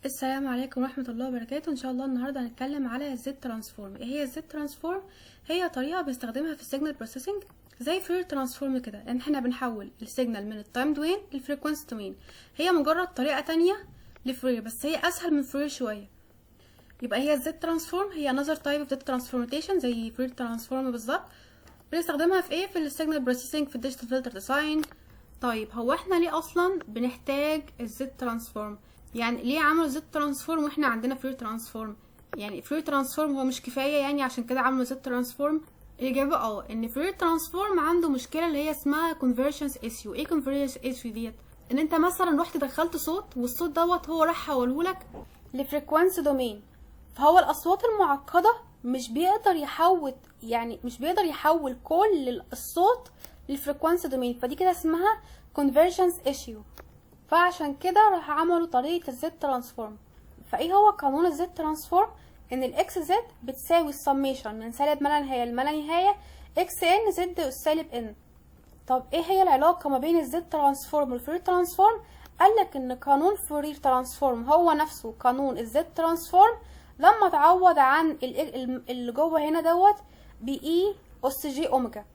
السلام عليكم ورحمة الله وبركاته. ان شاء الله النهاردة هنتكلم على الزد ترانسفورم. ايه هي الزد ترانسفورم؟ هي طريقة بنستخدمها في السيجنال بروسيسنج زي فير ترانسفورم كده، ان احنا بنحول السيجنال من التايم دوين للفريكوانسي دوين. هي مجرد طريقة تانية لفرير، بس هي اسهل من فرير شوية. يبقى هي الزد ترانسفورم هي another type of data transformation زي فير ترانسفورم بالظبط. بنستخدمها في ايه؟ في السيجنال بروسيسنج، في الديجيتال فلتر ديزاين. طيب هو احنا ليه اصلا بنحتاج الزد ترانسفورم؟ يعني ليه عملوا زد ترانسفورم واحنا عندنا فري ترانسفورم؟ يعني فري ترانسفورم هو مش كفايه يعني عشان كده عملوا زد ترانسفورم؟ الاجابه ان فري ترانسفورم عنده مشكله اللي هي اسمها convergence issue. ايه convergence issue ديت؟ ان انت مثلا رحت دخلت صوت والصوت دوت هو راح حولهولك لفريكوانسي دومين، فهو الاصوات المعقده مش بيقدر يحول كل الصوت للفريكوانسي دومين، فدي كده اسمها convergence issue. فعشان كده راح عملوا طريقة الزد ترانسفورم. فايه هو قانون الزد ترانسفورم؟ ان الاكس زد بتساوي السميشن من سالب ما لا نهاية لما لا نهاية اكس ان زد اس سالب ان. طب ايه هي العلاقة ما بين الزد ترانسفورم والفرير ترانسفورم؟ قالك ان قانون فرير ترانسفورم هو نفسه قانون الزد ترانسفورم لما تعوض عن اللي جوه هنا دوت باي اس جي اوميجا،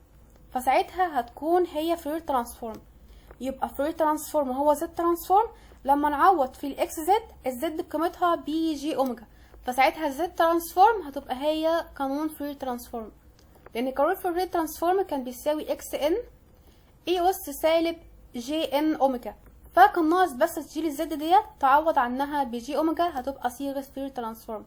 فساعتها هتكون هي فرير ترانسفورم. يبقى فرير ترانسفورم هو زد ترانسفورم لما نعوض في الاكس زد الزد بقيمتها بي جي اوميجا، فساعتها الزد ترانسفورم هتبقى هي قانون فرير ترانسفورم. لان قانون فرير ترانسفورم كان بيساوي اكس ان اي اس سالب جي ان اوميجا، فكان ناقص بس تشيل الزد ديت تعوض عنها بجي اوميجا هتبقى صيغه فرير ترانسفورم.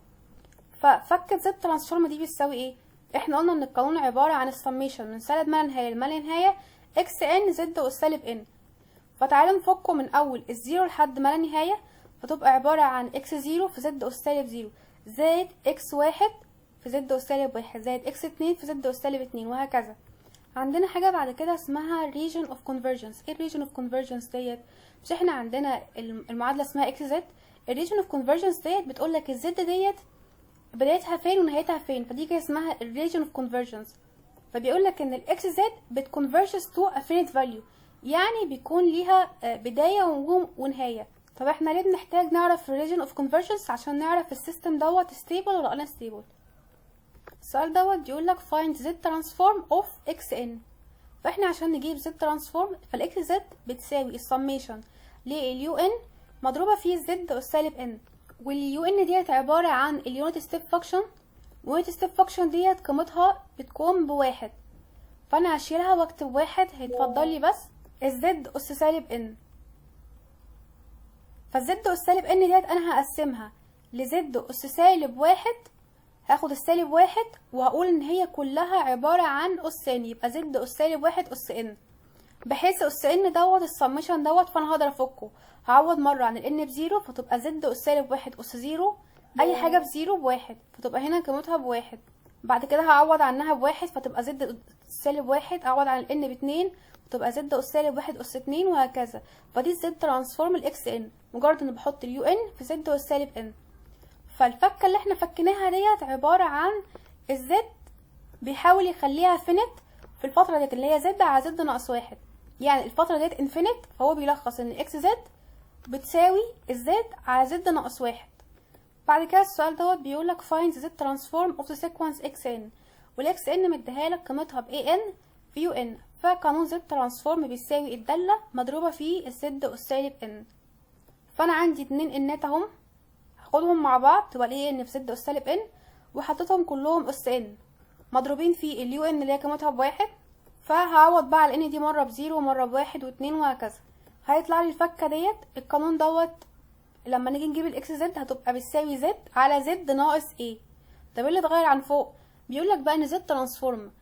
ففك الزد ترانسفورم دي بتساوي ايه؟ احنا قلنا ان القانون عباره عن السميشن من سالب ما لا نهايه لما لا نهايه اكس ان زد اس سالب ان. فتعالوا نفكه من اول الزيرو لحد ما لا نهايه، فتبقى عباره عن اكس زيرو في زد اس سالب زيرو زائد اكس واحد في زد اس سالب واحد زائد اكس اتنين في زد اس سالب اتنين، وهكذا. عندنا حاجه بعد كده اسمها region of convergence. ايه region of convergence ديت؟ مش احنا عندنا المعادله اسمها اكس زد؟ region of convergence ديت بتقولك الزد ديت بدايتها فين ونهايتها فين، فدي كده اسمها region of convergence. فبيقولك ان الاكس زد بتconverges to a finite value، يعني بيكون ليها بداية ونهاية. طب احنا ليه بنحتاج نعرف region of convergence؟ عشان نعرف السيستم دوت stable ولا unstable. السؤال دوت بيقولك find z transform of xn. فاحنا عشان نجيب z transform فالاكس زد بتساوي السميشن لليو ان مضروبة في z اس سالب n، واليو ان ديت عبارة عن اليونت ستيب فانكشن، واليونت ستيب فانكشن ديت قيمتها بتكون بواحد، فانا هشيلها واكتب واحد، هيتفضل لي بس الزد اس سالب ان. فالزد اس سالب ان ديت انا هقسمها لزد اس سالب واحد، هاخد السالب واحد وهقول ان هي كلها عبارة عن اس ان، يبقى زد اس سالب واحد اس ان، بحيث اس ان دوت السميشن دوت فانا هقدر افكه. هعوض مرة عن الان بزيرو فتبقى زد اس سالب واحد اس زيرو، اي حاجة بزيرو بواحد فتبقى هنا قيمتها بواحد. بعد كده هعوض عنها بواحد فتبقى زد سالب واحد، اعوض عن الان باتنين تبقى زد اس سالب واحد اس اتنين، وهكذا. فدي الزد ترانسفورم الاكس ان، مجرد ان بحط اليو ان في زد اس سالب ان. فالفكه اللي احنا فكناها ديت عباره عن الزد بيحاول يخليها فينيت في الفتره ديت اللي هي زد على زد ناقص واحد، يعني الفتره ديت انفينيت، فهو بيلخص ان اكس زد بتساوي الزد على زد ناقص واحد. بعد كده السؤال دوت بيقولك find the transform of the sequence xn، والاكس ان مديهالك قيمتها ب an في يو ان، فقانون زد ترانسفورم بيساوي الدالة مضروبة في الزد اس سالب ان. فانا عندي اتنين انات اهم، هاخدهم مع بعض تبقى الايه ان في زد اس سالب ان، وحطيتهم كلهم اس ان مضروبين في اليو ان اللي هي قيمتها بواحد، فهعوض بقى على ان دي مرة بزيرو ومرة بواحد واتنين وهكذا. هيطلع لي الفكة ديت القانون دوت لما نيجي نجيب الاكس زد هتبقى بتساوي زد على زد ناقص ايه. طب ايه اللي اتغير عن فوق؟ بيقولك بقى ان زد ترانسفورم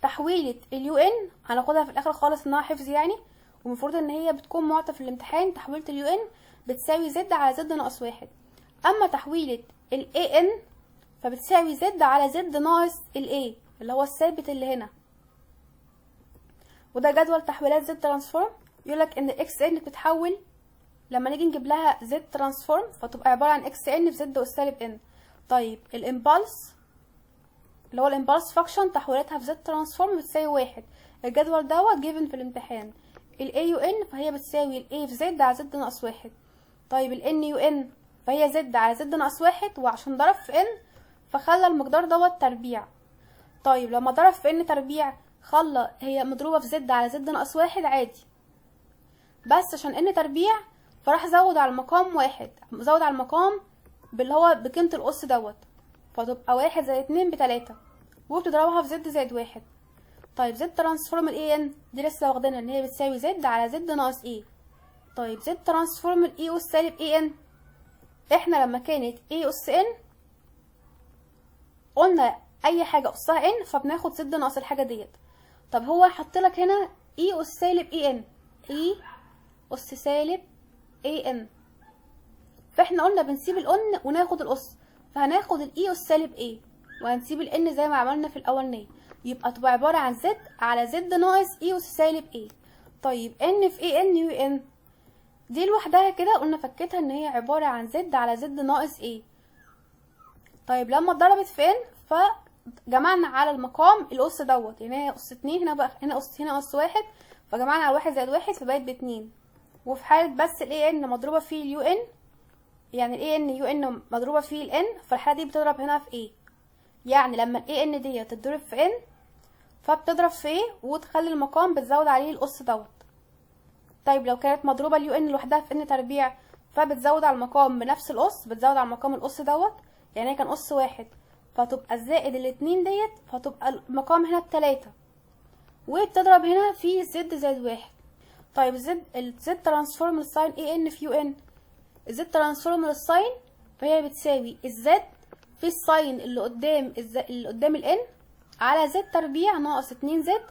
تحويلة اليو ان هناخدها في الاخر خالص انها حفظ يعني، ومفروض ان هي بتكون معطى في الامتحان. تحويلة اليو ان بتساوي زد على زد ناقص واحد، اما تحويلة الاي ان فبتساوي زد على زد ناقص الاي اللي هو الثابت اللي هنا. وده جدول تحويلات زد ترانسفورم. يقولك ان اكس ان بتتحول لما نيجي نجيب لها زد ترانسفورم فتبقى عبارة عن اكس ان في زد اس سالب ان. طيب الامبالس اللي هو الامبالس فانكشن تحويلاتها في زد ترانسفورم بتساوي واحد، الجدول دوت جيفن في الامتحان. الاي يو ان فهي بتساوي الاي في زد على زد ناقص واحد. طيب الان يو ان فهي زد على زد ناقص واحد، وعشان ضرب في ان فخلى المقدار دوت تربيع. طيب لما ضرب في ان تربيع خلى هي مضروبة في زد على زد ناقص واحد عادي، بس عشان ان تربيع فراح زود على المقام واحد، زود على المقام باللي هو بقيمة القص دوت، فتبقى واحد زائد اتنين بتلاتة، وبتضربها في زد زائد واحد. طيب زد ترانسفورم الاي ان دي لسه واخدينها ان هي بتساوي زد على زد ناقص ايه. طيب زد ترانسفورم الاي اس سالب اي ان، احنا لما كانت اي اس ان قلنا اي حاجه قصها ان فبناخد زد ناقص الحاجه ديت. طب هو حط لك هنا اي اس سالب اي ان، اي اس سالب اي ان، فاحنا قلنا بنسيب الان وناخد القص، فهناخد الاي اس سالب ايه وهنسيب الان زي ما عملنا في الاولانيه، يبقى تبقى عباره عن زد على زد ناقص اي اس سالب ايه. طيب ان في اي ان يو ان دي لوحدها كده قلنا فكيتها ان هي عباره عن زد على زد ناقص ايه. طيب لما اتضربت في ان فجمعنا على المقام القص دوت، يعني هي قص اتنين، هنا بقى هنا قص واحد، فجمعنا على واحد زائد واحد فبقت باتنين. وفي حالة بس الاي ان مضروبة في اليو ان، يعني الاي ان يو ان مضروبة في الان، فالحالة دي بتضرب هنا في ايه، يعني لما الاي ان دي تتضرب في ان فبتضرب في ايه وتخلي المقام بتزود عليه القص دوت. طيب لو كانت مضروبة اليو ان لوحدها في ان تربيع فبتزود على المقام بنفس القص، بتزود على المقام القص دوت، يعني هي كان قص واحد فتبقى زائد الاتنين ديت، فتبقى المقام هنا بتلاتة، وبتضرب هنا في زد زائد واحد. طيب الزد ترانسفورم للساين اي ان في يو ان، الزد ترانسفورم للساين فهي بتساوي الزد في الساين اللي قدام الان على زد تربيع ناقص اتنين زد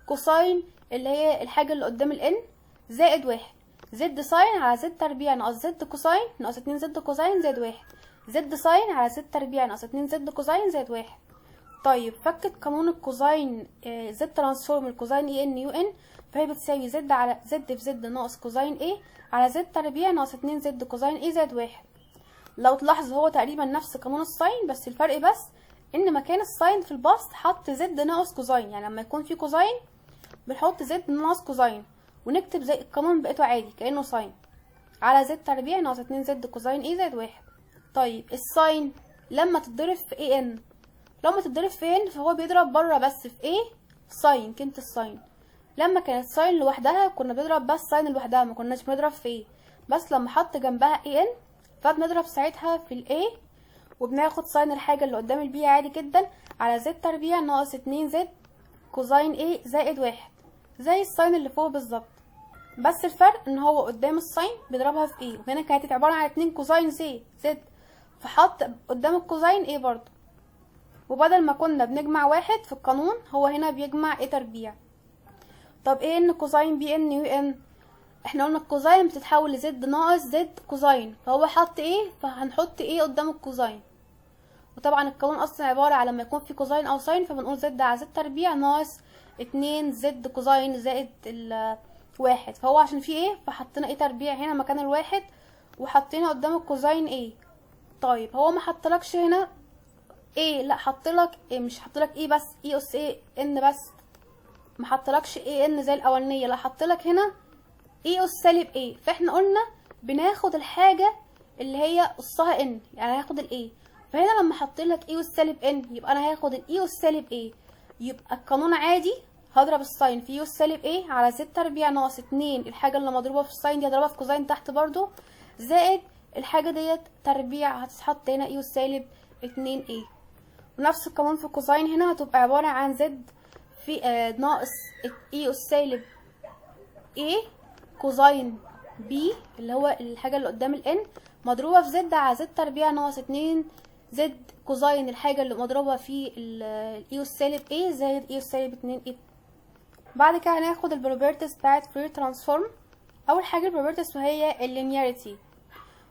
كوساين اللي هي الحاجة اللي قدام الان زائد واحد، زد ساين على زد تربيع ناقص زد كوساين ناقص اتنين زد كوساين زائد واحد، زد ساين على زد تربيع ناقص اتنين زد كوساين زائد واحد. طيب فكت قانون الكوزاين، زد ترانسفورم الكوزاين اي ان يو ان، فهي بتساوي زد على زد في زد ناقص كوزاين ايه على زد تربيع ناقص اتنين زد كوزاين ايه زائد واحد. لو تلاحظ هو تقريبا نفس قانون الساين، بس الفرق بس ان مكان الساين في البسط حط زد ناقص كوزاين، يعني لما يكون في كوزاين بنحط زد ناقص كوزاين ونكتب زي القانون بقيته عادي كأنه ساين على زد تربيع ناقص اتنين زد كوزاين ايه زائد واحد. طيب الساين لما تتضرب في اي ان، لما تتضرب في ان فهو بيضرب بره بس في ايه ساين، قيمة الساين. لما كانت ساين لوحدها كنا بنضرب بس ساين لوحدها، ما كناش بنضرب في ايه، بس لما حط جنبها اي ان فبنضرب ساعتها في الاي، وبناخد ساين الحاجة اللي قدام البي عادي جدا على زد تربيع ناقص اتنين زد كوزاين ايه زائد واحد، زي الساين اللي فوق بالظبط، بس الفرق ان هو قدام الساين بيضربها في ايه، وهنا كانت عبارة عن اتنين كوزاين زد فحط قدام الكوزاين ايه برضو، وبدل ما كنا بنجمع واحد في القانون هو هنا بيجمع ايه تربيع. طب ايه ان كوزاين بي ان يو ان، احنا قلنا الكوزاين بتتحول لزد ناقص زد كوزاين، فهو حط ايه فهنحط ايه قدام الكوزاين، وطبعا القانون اصلا عبارة على لما يكون في كوزاين او ساين فبنقول زد على زد تربيع ناقص اتنين زد كوزاين زائد الواحد، فهو عشان في ايه فحطينا ايه تربيع هنا مكان الواحد وحطينا قدام الكوزاين ايه. طيب هو ما حطلكش هنا ايه، لا حطلك ايه، مش حطلك ايه بس اي اس ايه ان بس، ما حطلكش ايه ان زي الاولانيه، لا حطلك هنا اي اس سالب ايه، فاحنا قلنا بناخد الحاجه اللي هي قصها ان، يعني هاخد الايه، فهنا لما حطلك اي اس سالب ان يبقى انا هاخد الاي اس سالب ايه، يبقى القانون عادي هضرب الساين في يو سالب ايه على زد تربيع ناقص اتنين الحاجه اللي مضروبه في الساين دي هضربها في كوزاين تحت برضو زائد الحاجه ديت تربيع هتتحط هنا اي سالب اتنين ايه، ونفس القانون في الكوزاين هنا هتبقى عباره عن زد في ناقص اي اس سالب ايه كوزاين بي اللي هو الحاجه اللي قدام الان مضروبه في زد على زد تربيع ناقص اتنين زد كوزاين الحاجه اللي مضروبه في الاي اس سالب ايه زائد اي اس سالب اتنين ايه. بعد كده هناخد البروبرتيز بتاعت فورير ترانسفورم. اول حاجه البروبرتيز وهي اللينياريتي،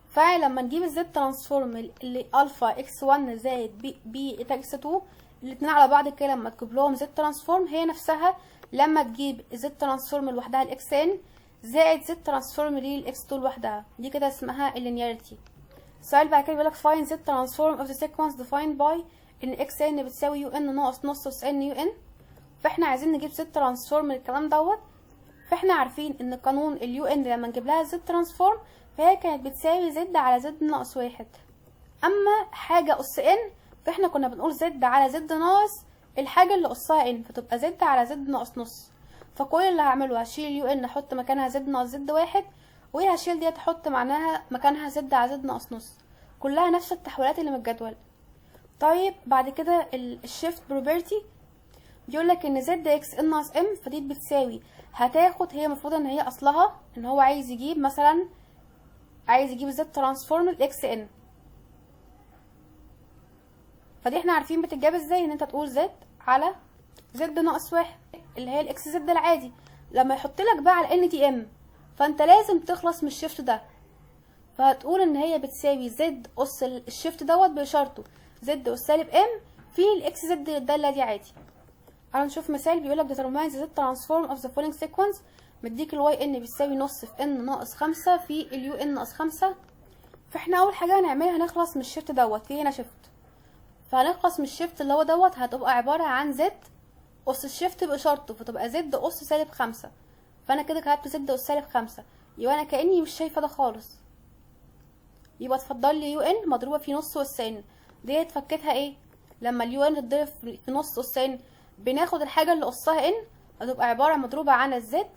فلما نجيب الزد ترانسفورم اللي الفا اكس 1 زائد بي اكس 2 الاتنين على بعض كده لما تجيب لهم زد ترانسفورم هي نفسها لما تجيب زد ترانسفورم لوحدها الاكس ان زائد زد ترانسفورم للاكس 2 لوحدها، دي كده اسمها اللينياريتي. السؤال بعد كده بيقولك find z transform of the sequence defined by ان اكس ان بتساوي يو ان ناقص نص اس ان يو ان، فاحنا عايزين نجيب z ترانسفورم للكلام دوت، فاحنا عارفين ان قانون اليو ان لما نجيب لها z ترانسفورم فهي كانت بتساوي زد على زد ناقص واحد. اما حاجة اس ان فاحنا كنا بنقول زد على زد ناقص الحاجة اللي قصها ان، فتبقى زد على زد ناقص نص. فكل اللي هعمله هشيل يو ان احط مكانها زد ناقص زد واحد، وهشيل دي احط مكانها زد على زد ناقص نص. كلها نفس التحويلات اللي من الجدول. طيب بعد كده الشيفت بروبرتي بيقولك ان زد اكس ان ناقص ام، فدي بتساوي هتاخد، هي المفروض ان هي اصلها ان هو عايز يجيب مثلا زد ترانسفورم الاكس ان، فدي احنا عارفين بتتجاب ازاي، ان انت تقول زد على زد ناقص واحد اللي هي الاكس زد العادي. لما يحط لك بقى على ان دي ام فانت لازم تخلص من الشيفت ده، فهتقول ان هي بتساوي زد اس الشيفت دوت بشرطه زد اس سالب ام في الاكس زد الداله دي عادي. تعالوا نشوف مثال بيقولك determine the z transform of the following sequence. مديك الواي ان بيساوي نص في ان ناقص 5 في اليو ان ناقص 5. فاحنا اول حاجه هنعملها هنخلص من الشيفت دوت، في هنا شيفت، فهنخلص من الشيفت اللي هو دوت هتبقى عباره عن زد اس الشيفت باشارته، فتبقى زد اس سالب 5. فانا كده كتبت زد اس سالب 5، يبقى انا كاني مش شايفه ده خالص. يبقى اتفضل لي يو ان مضروبه في نص اس ان، ديت فكتها ايه؟ لما اليو ان تضرب في نص اس ان بناخد الحاجه اللي قصها ان، هتبقى عباره مضروبه عن الزد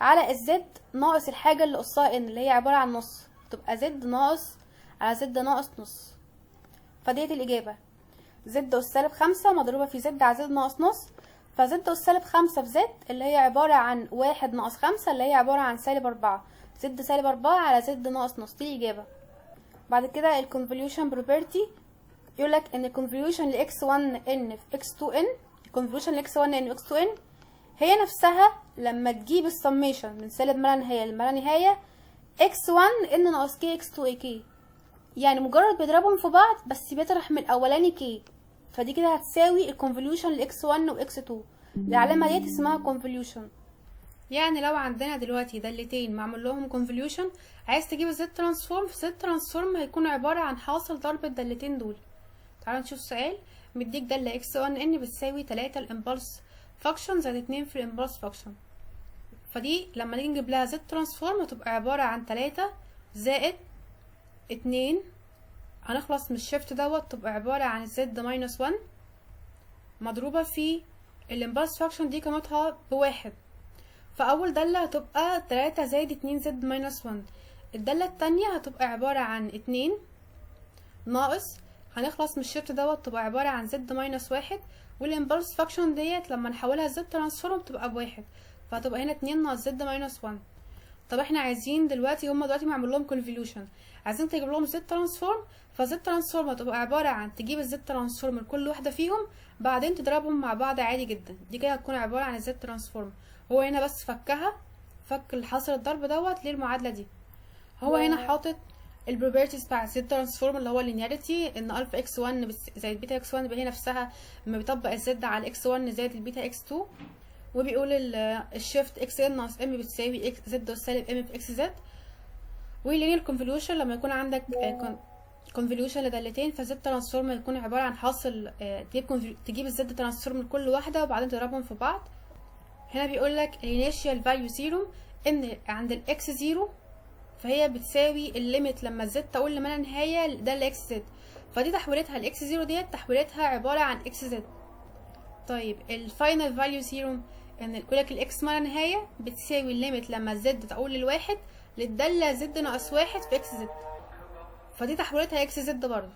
على الزد ناقص الحاجه اللي قصها ان اللي هي عباره عن نص، تبقى زد ناقص على زد ناقص نص. فديت الاجابه زد اس سالب 5 مضروبه في زد على زد ناقص نص. فزد اس سالب 5 في زد اللي هي عباره عن 1 ناقص 5 اللي هي عباره عن سالب 4، زد سالب 4 على زد ناقص نص، دي الاجابه. بعد كده الكونفوليوشن بروبرتي يقولك ان الكونفوليوشن ل x1 n في x2 n، الكونفوليوشن ل x1 n و x2 n هي نفسها لما تجيب السميشن من سالب ما لا نهايه لما لا نهايه x1 n ناقص k x2 k، يعني مجرد بيضربهم في بعض بس بيطرح من الاولاني k، فدي كده هتساوي الكونفوليوشن ل x1 و x2. العلامه ديت اسمها كونفوليوشن. يعني لو عندنا دلوقتي دالتين معمول لهم كونفوليوشن، عايز تجيب الزد ترانسفورم، فالزد ترانسفورم هيكون عباره عن حاصل ضرب الدالتين دول. تعالوا نشوف سؤال مديك داله x1 n بتساوي 3 الامبلس فاكشن زائد 2 في الامبلس فاكشن، فدي لما نيجي نجيب لها زد ترانسفورم هتبقى عباره عن 3 زائد 2، هنخلص من الشيفت دوت تبقى عباره عن الزد ماينس 1 مضروبه في الامبلس فاكشن دي قيمتها بواحد. فاول داله هتبقى 3 زائد 2 زد ماينس 1، الداله التانية هتبقى عباره عن 2 ناقص، هنخلص من الشيفت دوت تبقى عباره عن زد ماينس 1، والامبلس فاكشن ديت لما نحولها زد ترانسفورم بتبقى بواحد، فهتبقى هنا 2 ناقص زد ماينس 1. طب احنا عايزين دلوقتي هما دلوقتي معمول لهم كونفوليوشن، عايزين تجيب لهم زد ترانسفورم، فزد ترانسفورم هتبقى عباره عن تجيب الزد ترانسفورم لكل واحده فيهم بعدين تضربهم مع بعض عادي جدا، دي كده هتكون عباره عن الزد ترانسفورم. هو هنا بس فك الحاصل الضرب دوت للمعادله دي. هو هنا حاطط البروبرتيز بتاع الزد ترانسفورم اللي هو اللينياريتي، ان الفا اكس 1 زائد بيتا اكس 1 هي نفسها لما بيطبق الزد على اكس 1 زائد البيتا اكس 2، وبيقول الشيفت اكس ان ناقص ام بتساوي اكس زد سالب ام في اكس زد. واللينير كونفوليوشن لما يكون عندك كونفوليوشن لدالتين فالزد ترانسفورم هيكون عباره عن حاصل تجيب الزد ترانسفورم لكل واحده وبعدين تضربهم في بعض. هنا بيقول لك الانيشال فاليو زيرو، ان عند الاكس زيرو فهي بتساوي الليميت لما الزد تقول لما لا نهايه ده الاكس زد، فدي تحويلتها الاكس زيرو ديت تحويلتها عباره عن اكس زد. طيب الفاينل فاليو زيرو ان يقول لك الاكس ما لا نهايه بتساوي الليميت لما الزد تقول للواحد للداله زد ناقص واحد في اكس زد، فدي تحويلتها اكس زد برضه.